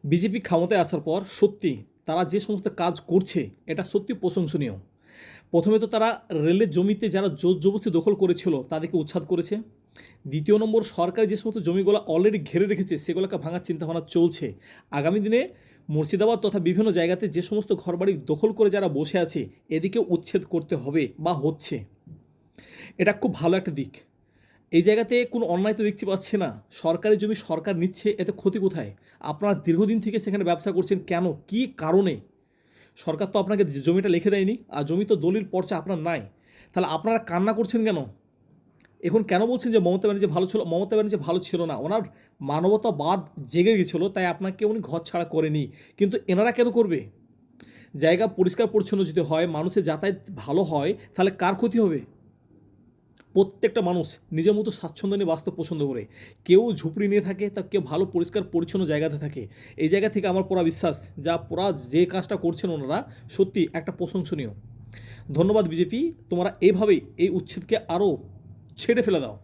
BJP ক্ষমতায় আসার পর সত্যি তারা যে সমস্ত কাজ করছে এটা সত্যি প্রশংসনীয়। প্রথমে তো তারা রেলের জমিতে যারা জোর জবরদস্তি দখল করেছিল তাদেরকে উচ্ছেদ করেছে। দ্বিতীয় নম্বর, সরকার যে সমস্ত জমিগুলো অলরেডি ঘিরে রেখেছে সেগুলোকে ভাঙার চিন্তাভাবনা চলছে। আগামী দিনে মুর্শিদাবাদ তথা বিভিন্ন জায়গাতে যে সমস্ত ঘরবাড়ি দখল করে যারা বসে আছে এদিকে উচ্ছেদ করতে হবে বা হচ্ছে। এটা খুব ভালো একটা দিক। এই জায়গাতে কোনো অন্যায় তো দেখতে পাচ্ছি না। সরকারি জমি সরকার নিচ্ছে, এতে ক্ষতি কোথায়? আপনারা দীর্ঘদিন থেকে সেখানে ব্যবসা করছেন কেন, কী কারণে? সরকার তো আপনাকে জমিটা লিখে দেয়নি, আর জমি তো দলিল পর্চা আপনার নাই। তাহলে আপনারা কান্না করছেন কেন? এখন কেন বলছেন যে মমতা ব্যানার্জি ভালো ছিল? মমতা ব্যানার্জি ভালো ছিল না, ওনার মানবতাবাদ জেগে গেছিলো তাই আপনাকে উনি ঘর ছাড়া করেনি। কিন্তু এনারা কেন করবে? জায়গা পরিষ্কার পরিচ্ছন্ন যদি হয়, মানুষের যাতায়াত ভালো হয়, তাহলে কার ক্ষতি হবে? প্রত্যেকটা মানুষ নিজের মতো স্বাচ্ছন্দ্য নিয়ে বাঁচতে পছন্দ করে। কেউ ঝুপড়ি নিয়ে থাকে, তা কেউ ভালো পরিষ্কার পরিচ্ছন্ন জায়গাতে থাকে। এই জায়গা থেকে আমার পুরা বিশ্বাস, যে কাজটা করছেন ওনারা সত্যি একটা প্রশংসনীয়। ধন্যবাদ বিজেপি, তোমরা এইভাবেই এই উচ্ছেদকে আরও ছেড়ে ফেলে দাও।